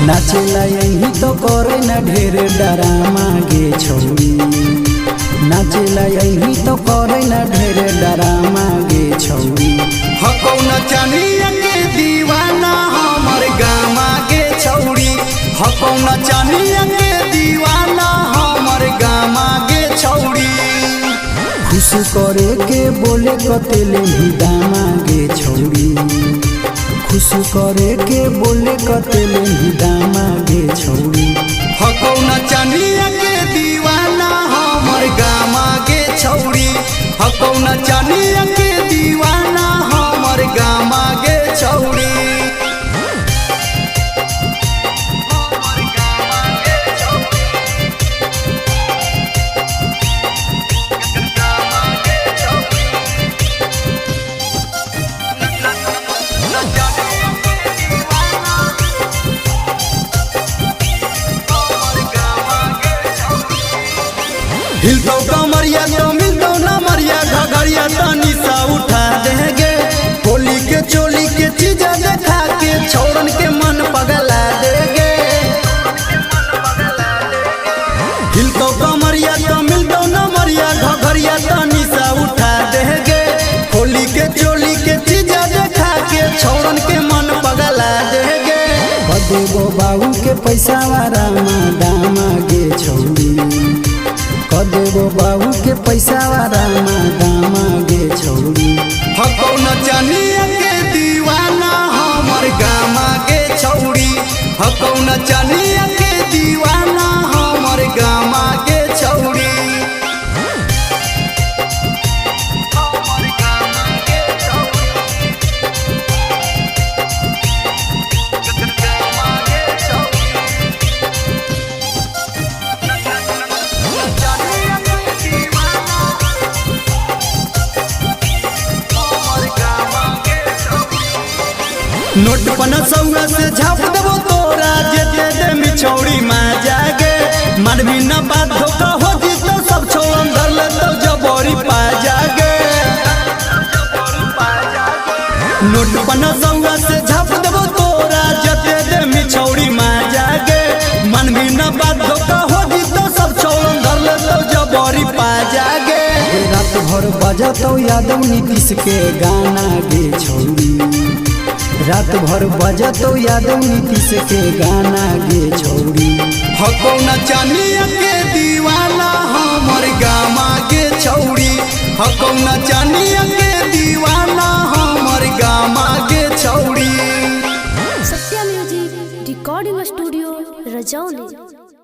नाचेला यही तो करे न ढेर डरामा गे छौड़ी, नाचेला यही तो करे न ढेर डरामा गे छौड़ी। हकौ नचनिया के दीवाना हमर गामा गे छौड़ी, हकौ नचनिया के दीवाना हमर गामा गे छौड़ी। खुश करे के बोले कतेले भी दामा गे छौड़ी, खुश करे के बोले कतेले भी दामा गे छौड़ी। हकौ नचनिया के दीवाना हमर गामा गे छौड़ी, हकौ नचनिया के दीवाना हमर गामा गे छौड़ी। हिलतो कमरिया तो मिलतो न मरिया, घघरिया तो निशा उठा देंगे। होली के चोली के चीज देखा के छोड़न के मन पगला देंगे। हिलतो कमरिया तो मिलतो न मरिया, घघरिया तो निशा उठा देंगे। होली के चोली के चीज देखा के छोड़न के मन पगला देंगे। बदेबो बाबू के पैसा रामा दामा गे छौड़ी, कदेबो बाबू के पैसा रामा दामा गे छौड़ी। हकौ नचनिया के दीवाना हमर गामा गे छौड़ी, हकौ नचनिया के दीवाना हमर गामा गे छौड़ी। नोट पना सौआ से झाप देबो तोरा, जेते दे मिछौड़ी माँ जागे। मानवी न बात धोखा हो जीतो सब छो अंदर ले तो जबोरी पा जागे। नोट पना सौआ से झाप देबो तोरा, जेते दे मिछौड़ी माँ जागे। मानवी न बात धोखा हो जीतो सब छो अंदर ले तो जबोरी पा जागे। रात भर बजतो यादव नीतीश के गाना गे छौड़ी, रात भर बजतो यादव नीतीश के गाना गे छौड़ी। हकौ नचनिया के दीवाना हमर गामा गे छौड़ी, हकौ नचनिया के दीवाना हमर गामा गे छौड़ी। सत्या म्यूजिक रिकॉर्डिंग स्टूडियो रजौली।